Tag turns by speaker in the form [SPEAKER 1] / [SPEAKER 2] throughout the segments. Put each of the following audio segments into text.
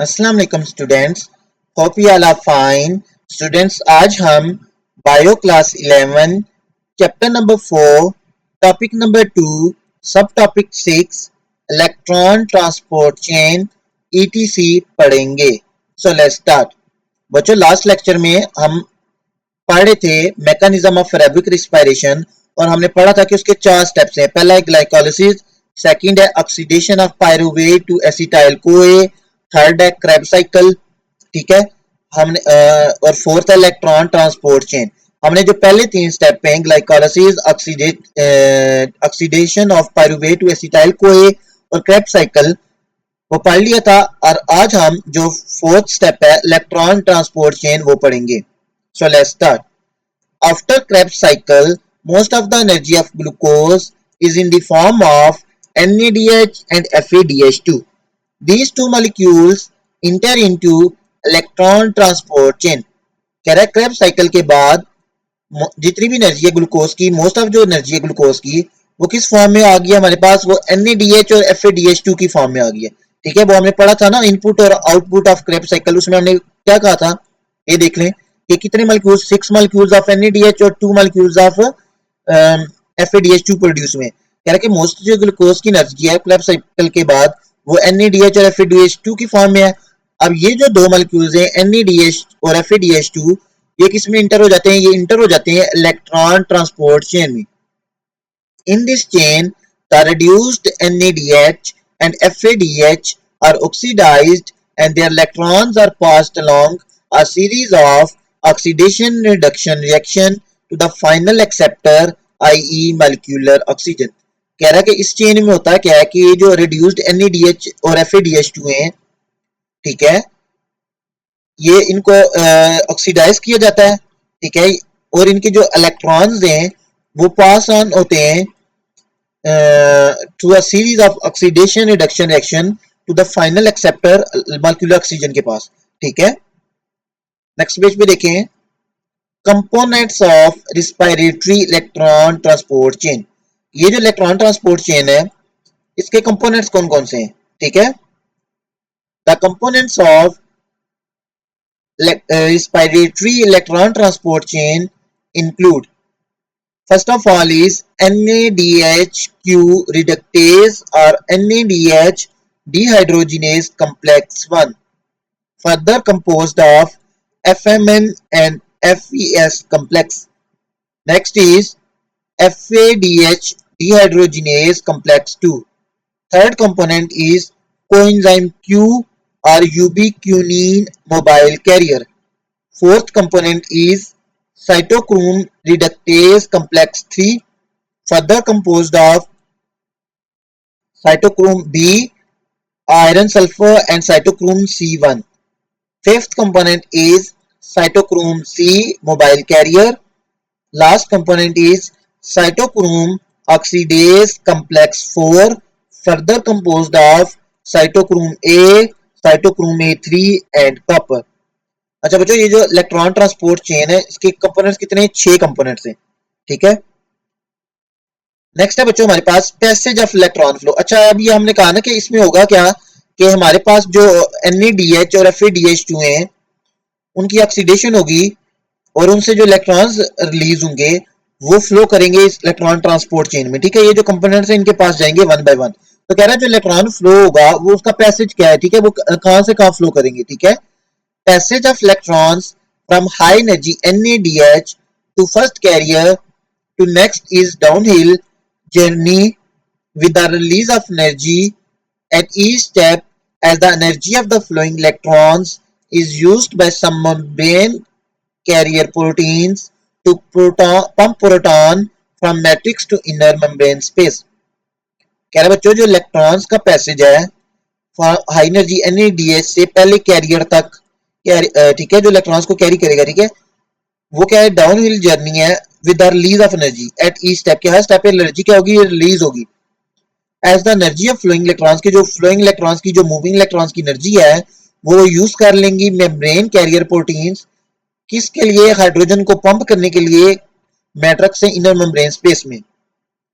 [SPEAKER 1] अस्सलाम वालेकुम students, hope you all are fine. Students, आज हम bio class 11 chapter number 4 topic number 2 subtopic 6 electron transport chain ETC पढ़ेंगे। So let's start. बच्चों, last lecture में हम पढ़ रहे थे मैकेनिज्म ऑफ फैब्रिक रिस्पायरेशन और हमने पढ़ा था कि उसके 4 स्टेप्स हैं। पहला है ग्लाइकोलिसिस, सेकंड है oxidation of pyruvate to acetyl CoA, third है क्रेब साइकिल, ठीक है। हमने और फोर्थ है इलेक्ट्रॉन ट्रांसपोर्ट चेन। हमने जो पहले 3 स्टेप हैं glycolysis, oxidation of pyruvate to acetyl CoA और क्रेब साइकिल वो पढ़ लिया था। और आज हम जो फोर्थ स्टेप है इलेक्ट्रॉन ट्रांसपोर्ट चेन वो पढ़ेंगे। So let's start. After Krebs cycle, most of the energy of glucose is in the form of NADH and FADH2. These two molecules enter into electron transport chain. कह रहा है Krebs cycle के बाद जितनी भी energy है glucose की, most of जो एनर्जी है ग्लूकोज की वो किस फॉर्म में आ गई है हमारे पास, वो NADH और FADH2 की फॉर्म में आ गई है। ठीक है, वो हमने पढ़ा था ना इनपुट और आउटपुट ऑफ क्रेब्स साइकिल, उसमें हमने क्या कहा था, ये देख लें कि कितने मॉलिक्यूल्स, 6 मॉलिक्यूल्स ऑफ NADH और 2 मॉलिक्यूल्स ऑफ FADH2 प्रोड्यूस हुए। कह रहा है कि मोस्ट जो ग्लूकोज की एनर्जी है क्रेब्स साइकिल के बाद वो NADH और FADH2 की फॉर्म में है। अब ये जो दो मॉलिक्यूल्स हैं NADH और FADH2, ये किस में इंटर हो जाते हैं, ये इंटर हो जाते हैं इलेक्ट्रॉन ट्रांसपोर्ट चेन में। In this chain the reduced NADH and FADH are oxidized and their electrons are passed along a series of oxidation reduction reaction to the final acceptor, i.e. molecular oxygen। कह रहा है कि इस chain में होता है क्या है कि ये जो reduced NADH और FADH2 हैं, ठीक है, ये इनको ऑक्सीडाइज किया जाता है, ठीक है, और इनके जो इलेक्ट्रॉन्स हैं वो पास ऑन होते हैं through a series of oxidation reduction reaction to the final acceptor molecular oxygen के पास। ठीक है, नेक्स्ट पेज पे देखें components of respiratory electron transport chain. ये जो इलेक्ट्रॉन ट्रांसपोर्ट चेन है इसके कंपोनेंट्स कौन कौन से हैं, ठीक है। The components of respiratory electron transport chain include, first of all is NADHQ reductase or NADH dehydrogenase complex 1, further composed of FMN and FES complex. Next is FADH dehydrogenase complex 2. Third component is coenzyme Q or ubiquinone mobile carrier. Fourth component is cytochrome reductase complex 3, further composed of cytochrome B, iron sulfur and cytochrome C1. Fifth component is cytochrome C mobile carrier. Last component is cytochrome oxidase complex 4, further composed of cytochrome A, cytochrome A3 and copper. अच्छा बच्चों, ये जो electron transport chain है इसके components कितने हैं, 6 components हैं। ठीक है, नेक्स्ट है बच्चों हमारे पास पैसेज ऑफ इलेक्ट्रॉन फ्लो। अच्छा, अभी हमने कहा ना कि इसमें होगा क्या कि हमारे पास जो NADH और FADH2 हैं उनकी ऑक्सीडेशन होगी और उनसे जो इलेक्ट्रॉन्स रिलीज होंगे वो फ्लो करेंगे इस इलेक्ट्रॉन ट्रांसपोर्ट चेन में। ठीक है, ये जो कंपोनेंट्स हैं इनके पास जाएंगे वन बाय वन। तो कह रहा है जो इलेक्ट्रॉन फ्लो होगा वो उसका पैसेज क्या है, ठीक है, वो कहां से कहां फ्लो करेंगे। ठीक है, passage of electrons from high energy NADH to first carrier to next is downhill journey with the release of energy at each step, as the energy of the flowing electrons is used by some membrane carrier proteins to pump proton from matrix to inner membrane space। कह रहे बच्चों जो electrons का passage है high energy NADH से पहले career तक, ठीक है, जो इलेक्ट्रॉन्स को कैरी करेगा, ठीक है, वो क्या है, डाउन हिल जर्नी है with the release of energy at each step, के हर स्टेप पे एनर्जी क्या होगी, रिलीज होगी। As the energy of flowing electrons की, जो फ्लोइंग इलेक्ट्रॉन्स की, जो मूविंग इलेक्ट्रॉन्स की एनर्जी है वो यूज कर लेंगी मेम्ब्रेन कैरियर प्रोटीन्स, किसके लिए, हाइड्रोजन को पंप करने के लिए मैट्रिक्स से इनर मेम्ब्रेन स्पेस में।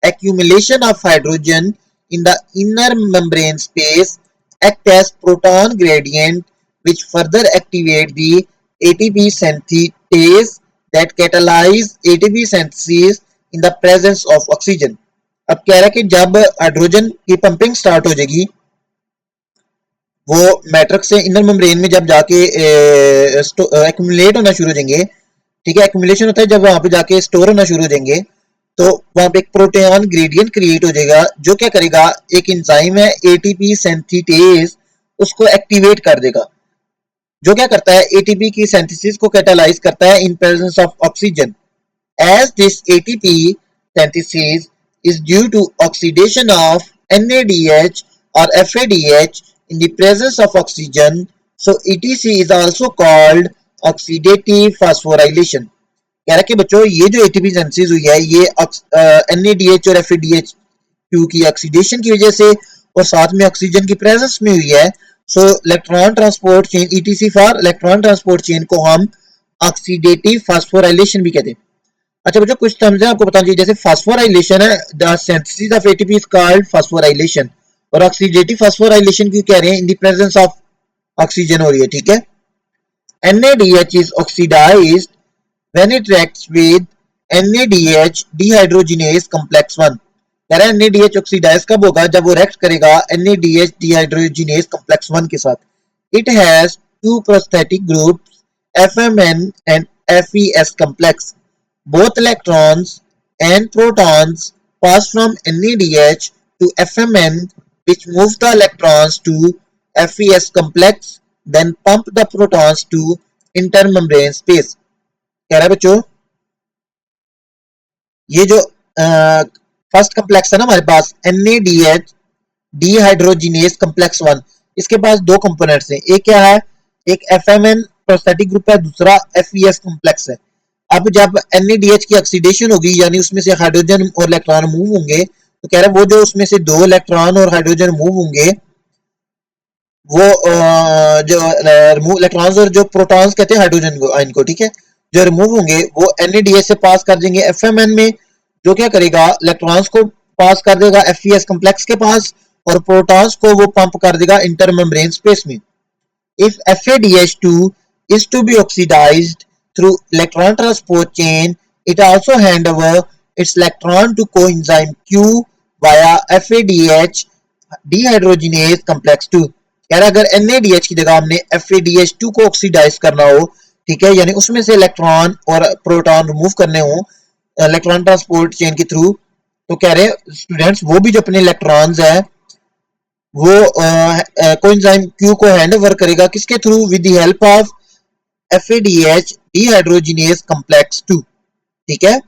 [SPEAKER 1] accumulation of hydrogen in the inner membrane space act as proton gradient which further activate the ATP synthetase that catalyze ATP synthesis in the presence of oxygen. अब कह रहा है कि जब hydrogen की pumping start हो जाएगी वो मैट्रिक्स से इनर मेम्ब्रेन में जब जाके एक्यूमुलेट होना शुरू हो जाएंगे, ठीक है, एक्यूमुलेशन होता है जब वहां पे जाके स्टोर होना शुरू हो जाएंगे, तो वहां पे एक प्रोटॉन ग्रेडियंट क्रिएट हो जाएगा जो क्या करेगा, एक एंजाइम है एटीपी सिंथेटेज उसको एक्टिवेट कर देगा, जो क्या करता है एटीपी की सिंथेसिस को कैटालाइज करता है in presence of oxygen. As this ATP synthesis is due to oxidation of NADH or FADH in the presence of oxygen, so ETC is also called oxidative phosphorylation. कह रहा है कि बच्चों ये जो एटीपी सिंथेसिस हुई है ये NADH और FADH2 की ऑक्सीडेशन की वजह से और साथ में ऑक्सीजन की प्रेजेंस में हुई है. सो electron transport chain ETC for electron transport chain को हम ऑक्सीडेटिव फास्फोराइलेशन भी कहते हैं. अच्छा बच्चों कुछ टर्म्स हैं आपको बताना चाहिए, जैसे फास्फोराइलेशन है, the synthesis of ATP is called phosphorylation, और ऑक्सीडेटिव फास्फोराइलेशन क्यों कह रहे हैं, in the presence of oxygen हो रही है, ठीक है. NADH is oxidized when it reacts with NADH dehydrogenase complex 1. कह रहा है NADH ऑक्सीडाइज कब होगा, जब वो रिएक्ट करेगा NADH dehydrogenase complex 1 के साथ. It has two prosthetic groups FMN and FES complex. Both electrons and protons pass from NADH to FMN, which moves the electrons to FES complex, then pump the protons to intermembrane space. कह रहा है बच्चों ये जो first complex है ना हमारे पास NADH dehydrogenase complex 1, इसके पास दो कंपोनेंट्स हैं, एक क्या है, एक FMN प्रोस्थेटिक ग्रुप है, दूसरा FES कम्प्लेक्स है. अब जब NADH की ऑक्सीडेशन होगी यानी उसमें से हाइड्रोजन और इलेक्ट्रॉन मूव होंगे, तो कह रहा है वो जो उसमें से दो इलेक्ट्रॉन और हाइड्रोजन मूव होंगे वो जो इलेक्ट्रॉन्स और जो प्रोटॉन्स कहते हैं हाइड्रोजन को आयन को, ठीक है, जो रिमूव होंगे वो NADH से पास कर देंगे FMN में, जो क्या करेगा इलेक्ट्रॉन्स को पास कर देगा FES कम्प्लेक्स के पास और प्रोटॉन्स को वो पंप कर देगा इंटरमेम्ब्रेन स्पेस में. If FADH2 is to be oxidized through electron transport chain, it also hand over its electron to coenzyme Q via FADH dehydrogenase complex 2. कह रहा अगर NADH की जगह हमने FADH2 को ऑक्सीडाइज करना हो, ठीक है, यानी उसमें से इलेक्ट्रॉन और प्रोटॉन रिमूव करने हो इलेक्ट्रॉन ट्रांसपोर्ट चेन के थ्रू, तो कह रहे स्टूडेंट्स वो भी जो अपने इलेक्ट्रॉन्स है वो कोएंजाइम Q को हैंड ओवर करेगा किसके through, with the help of FADH dehydrogenase complex 2, ठीक है.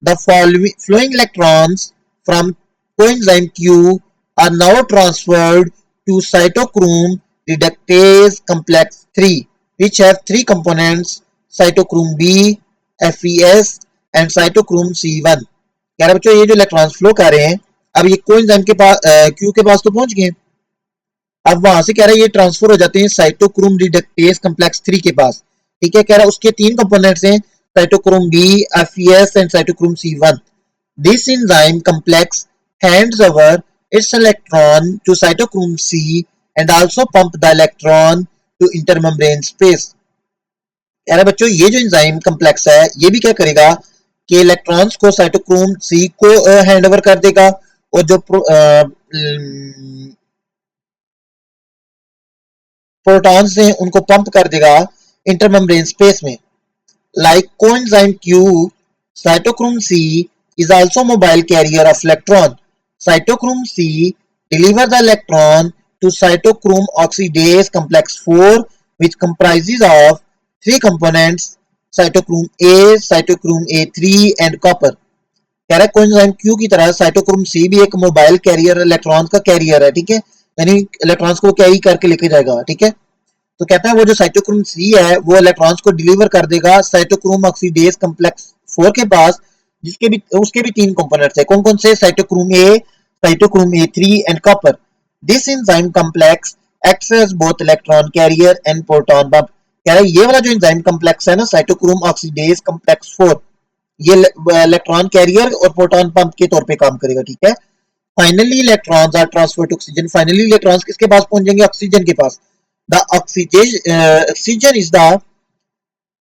[SPEAKER 1] The flowing electrons from coenzyme Q are now transferred to cytochrome reductase complex 3, which have three components: cytochrome B, FES and cytochrome C1. कह रहा बच्चों ये जो electrons flow कर रहे हैं अब ये कोएंजाइम के पास Q के पास तो पहुंच गए, अब वहां से कह रहा है ये ट्रांसफर हो जाते हैं साइटोक्रोम रिडक्टेज कम्प्लेक्स 3 के पास, ठीक है. कह रहा है उसके तीन कंपोनेंट्स हैं cytochrome B, FES and cytochrome C1. This enzyme complex hands over its electron to cytochrome C and also pump the electron to intermembrane space. कह रहा है बच्चों ये जो एंजाइम कम्प्लेक्स है ये भी क्या करेगा कि इलेक्ट्रॉन्स को साइटोक्रोम C को हैंड ओवर कर देगा और जो प्रोटॉन्स हैं उनको पंप कर देगा इंटरमेम्ब्रेन स्पेस में. Like coenzyme Q, cytochrome C is also mobile carrier of electron. Cytochrome C deliver the electron to cytochrome oxidase complex 4, which comprises of three components: cytochrome A, cytochrome A3 and copper. कह रहा है coenzyme Q की तरह cytochrome C भी एक mobile career electrons का career है, ठीक है, यानी इलेक्ट्रॉन्स को कैरी करके लेके जाएगा, ठीक है. तो कहता है वो जो साइटोक्रोम C है वो इलेक्ट्रॉन्स को डिलीवर कर देगा साइटोक्रोम ऑक्सीडेज कम्प्लेक्स 4 के पास, जिसके भी उसके भी तीन कंपोनेंट्स है, कौन कौन से, cytochrome A, cytochrome A3 and copper. This enzyme complex acts as both electron carrier and proton pump. कह रहा है ये वाला जो एंजाइम कम्प्लेक्स है ना साइटोक्रोम ऑक्सीडेज कम्प्लेक्स 4 ये इलेक्ट्रॉन कैरियर और प्रोटॉन पंप के तौर पे काम करेगा, ठीक है. Finally electrons are transfer to oxygen, finally electrons किसके पास पहुंच जाएंगे? ऑक्सीजन के पास। The oxygen is the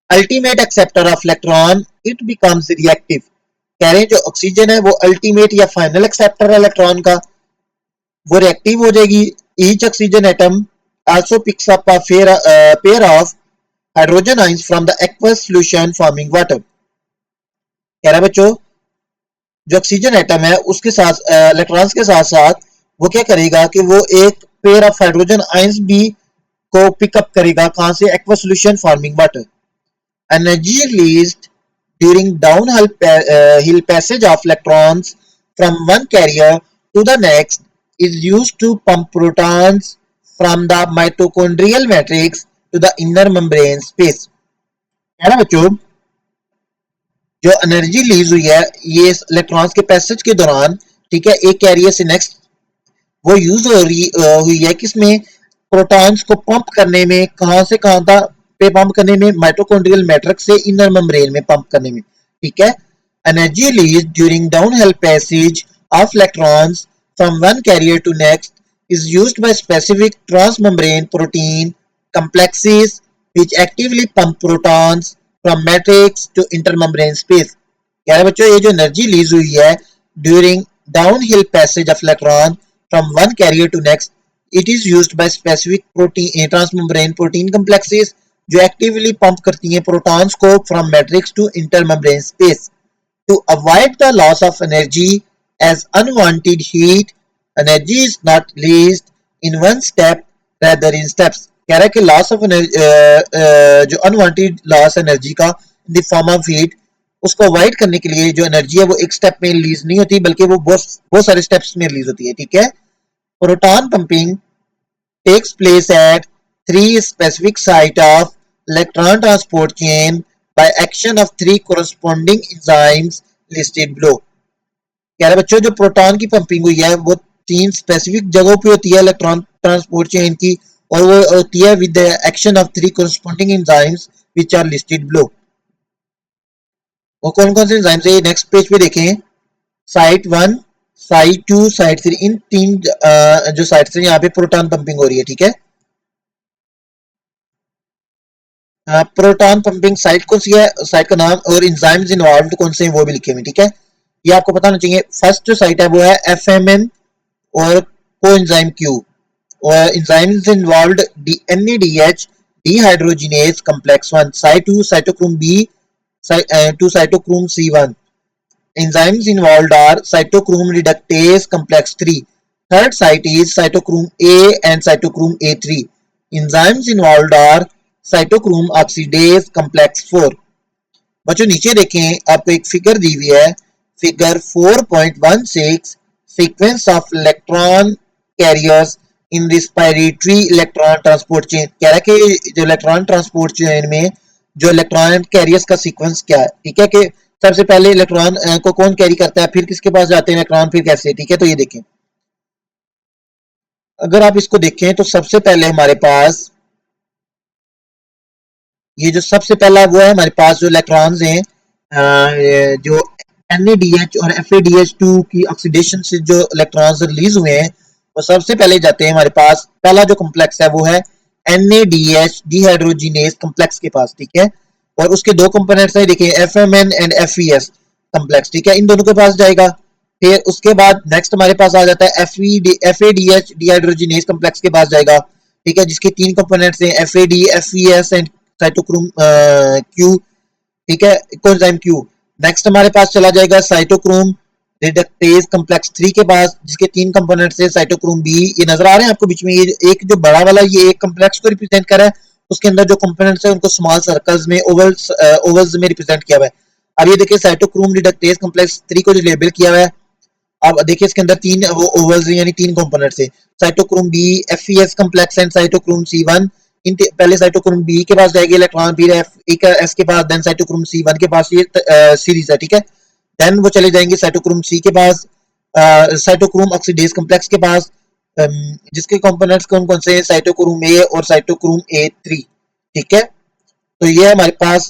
[SPEAKER 1] ultimate acceptor of electron, it becomes reactive. कह रहे हैं जो ऑक्सीजन है वो अल्टीमेट या फाइनल एक्सेप्टर है इलेक्ट्रॉन का, वो रिएक्टिव हो जाएगी। Each oxygen atom also picks up a pair of hydrogen ions from the aqueous solution forming water. कह रहा है बच्चों जो ऑक्सीजन एटम है उसके साथ इलेक्ट्रॉन्स के साथ साथ वो क्या करेगा कि वो एक पेयर ऑफ हाइड्रोजन आइंस भी को पिकअप करेगा, कहां से? Aqua solution forming water. Energy released during downhill hill passage of electrons from one carrier to the next is used to pump protons from the mitochondrial matrix to the inner membrane space। है ना बच्चों, जो energy release हुई है ये electrons के passage के दौरान, ठीक है, एक कैरियर से नेक्स्ट, वो यूज हो रही हुई है किसमें? प्रोटॉन्स को पंप करने में। कहां से कहां था पे पंप करने में? माइटोकॉन्ड्रियल मैट्रिक्स से इनर मेम्ब्रेन में पंप करने में, ठीक है। Energy release during downhill passage of electrons from one carrier to next is used by specific transmembrane protein complexes which actively pump protons from matrix to intermembrane space। कह रहे बच्चों ये जो एनर्जी रिलीज हुई है during downhill passage of electron from one carrier to next, it is used by specific protein transmembrane protein complexes जो actively pump करती हैं प्रोटॉन्स को from matrix to intermembrane space to avoid the loss of energy as unwanted heat energy is not released in one step rather in steps। कह रहा है कि loss of जो unwanted loss energy का in the form of heat, उसको avoid करने के लिए जो एनर्जी है वो एक स्टेप में रिलीज नहीं होती बल्कि वो बहुत सारे स्टेप्स में रिलीज होती है, ठीक है। Proton pumping takes place at three specific sites of electron transport chain by action of three corresponding enzymes listed below। कह रहे बच्चों जो प्रोटॉन की पंपिंग हुई है वो तीन स्पेसिफिक जगहों पे होती है इलेक्ट्रॉन ट्रांसपोर्ट चेन की, और वो होती है with the action of three corresponding enzymes which are listed below। वो कौन कौन से एंजाइम्स है नेक्स्ट पेज पे देखें। Site one, site two, site three, इन तीन जो साइट से यहाँ पे प्रोटॉन पंपिंग हो रही है, ठीक है। प्रोटॉन पंपिंग साइट कौन सी है, साइट का नाम और एंजाइम्स इन्वॉल्व्ड कौन से हैं वो भी लिखे हुए, ठीक है। ये आपको पता होना चाहिए। फर्स्ट जो साइट है वो है एफएमएन और कोएंजाइम क्यू, और enzymes involved NADH dehydrogenase complex 1। Site 2 cytochrome B to cytochrome सी1। enzymes involved are cytochrome reductase complex 3। Third site is cytochrome A and cytochrome A3। Enzymes involved are cytochrome oxidase complex 4। बच्चों नीचे देखें आपको एक figure दी हुई है, figure 4.16, sequence of electron carriers in respiratory electron transport chain. कह रहा है कि जो इलेक्ट्रॉन ट्रांसपोर्ट चेन में जो इलेक्ट्रॉन कैरियर्स का सीक्वेंस क्या है, ठीक है, कि सबसे पहले इलेक्ट्रॉन को कौन कैरी करता है, फिर किसके पास जाते हैं इलेक्ट्रॉन, फिर कैसे, ठीक है। तो ये देखें, अगर आप इसको देखें तो सबसे पहले हमारे पास ये जो सबसे पहला वो है हमारे पास जो इलेक्ट्रॉन्स हैं जो NADH और FADH2 की ऑक्सीडेशन से जो इलेक्ट्रॉन्स रिलीज हुए हैं वो सबसे पहले जाते हैं हमारे पास, पहला जो कॉम्प्लेक्स है वो है NADH डिहाइड्रोजिनेज कॉम्प्लेक्स के पास, ठीक है। और उसके दो कंपोनेंट्स हैं, देखिए FMN एंड FES कॉम्प्लेक्स, ठीक है, इन दोनों के पास जाएगा। फिर उसके बाद नेक्स्ट हमारे पास आ जाता है FADH डिहाइड्रोजिनेज कॉम्प्लेक्स के पास जाएगा, ठीक है, जिसके तीन कंपोनेंट्स हैं FAD, FES and cytochrome Q, ठीक है, कोएंजाइम क्यू। नेक्स्ट हमारे पास चला जाएगा साइटोक्रोम रिडक्टेज कॉम्प्लेक्स 3 के पास, जिसके तीन कंपोनेंट्स हैं साइटोक्रोम बी। ये नजर आ रहे हैं आपको बीच में, ये एक जो बड़ा वाला ये एक कॉम्प्लेक्स को रिप्रेजेंट कर रहा है, उसके अंदर जो कंपोनेंट्स हैं उनको स्मॉल सर्कल्स में ओवल्स में रिप्रेजेंट किया हुआ है। अब ये देखिए साइटोक्रोम रिडक्टेज कॉम्प्लेक्स 3 को जो लेबल किया हुआ है, अब देखिए इसके अंदर तीन वो ओवल्स यानी तीन कंपोनेंट्स है, cytochrome B, FeS complex and cytochrome सी1। इन पहले साइटोक्रोम बी के पास जाएगी इलेक्ट्रॉन, फिर एक एस के पास, देन साइटोक्रोम सी1 के पास, ये सीरीज है, ठीक है। देन वो चले जाएंगे साइटोक्रोम सी के पास, साइटोक्रोम ऑक्सीडेज कॉम्प्लेक्स के पास, जिसके कंपोनेंट्स कौन कौन से हैं, साइटोक्रोम ए और साइटोक्रोम ए3, ठीक है। तो ये हमारे पास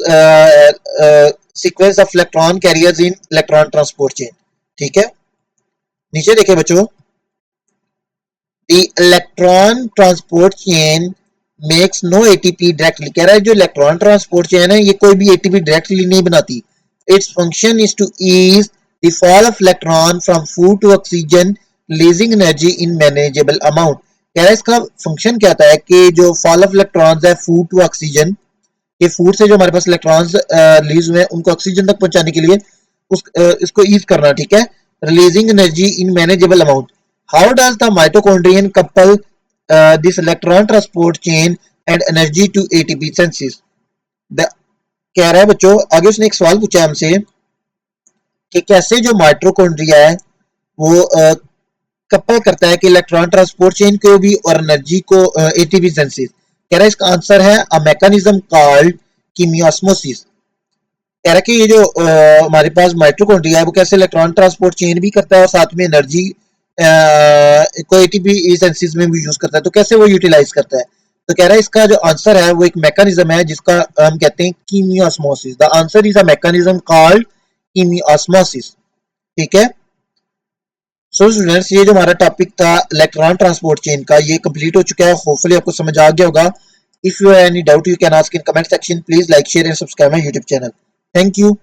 [SPEAKER 1] sequence of electron carriers in electron transport chain, ठीक है। नीचे देखे बच्चों, the electron transport chain makes no ATP directly. कह रहा है जो इलेक्ट्रॉन ट्रांसपोर्ट चेन है ये कोई भी एटीपी डायरेक्टली नहीं बनाती। Its function is to ease the fall of electron from food to oxygen releasing energy in manageable amount. कह रहा है इसका फंक्शन क्या होता है कि जो फॉल ऑफ इलेक्ट्रॉन्स है फूड टू ऑक्सीजन, ये फूड से जो हमारे पास इलेक्ट्रॉन्स रिलीज हुए हैं उनको ऑक्सीजन तक पहुंचाने के लिए इसको ईज करना, ठीक है। Releasing energy in manageable amount. How does the mitochondrion couple this electron transport chain and energy to ATP synthesis. कह रहा है बच्चों, आगे उसने एक सवाल पूछा हमसे कि कैसे जो माइटोकॉन्ड्रिया है वो कपल करता है कि इलेक्ट्रॉन ट्रांसपोर्ट चेन को भी और एनर्जी को एटीपी सेंसिस। कह रहा है इसका आंसर है अ मैकेनिज्म कॉल्ड कीमियोस्मोसिस। कह रहा है कि ये जो हमारे पास माइटोकॉन्ड्रिया है वो कैसे इलेक्ट्रॉन ट्रांसपोर्ट चेन भी करता है और साथ में एनर्जी को एटीपी सेंसिस में भी यूज करता है। तो कैसे वो यूटिलाइज करता है? तो कह रहा है इसका जो आंसर है वो एक मैकेनिज्म है जिसका हम कहते हैं chemiosmosis. The answer is a mechanism called chemiosmosis, ठीक है। सो स्टूडेंट्स, ये जो हमारा टॉपिक था इलेक्ट्रॉन ट्रांसपोर्ट चेन का ये कंप्लीट हो चुका है। होपफुली आपको समझ आ गया होगा। If you have any doubt you can ask in comment section. Please like share and subscribe my YouTube channel. Thank you.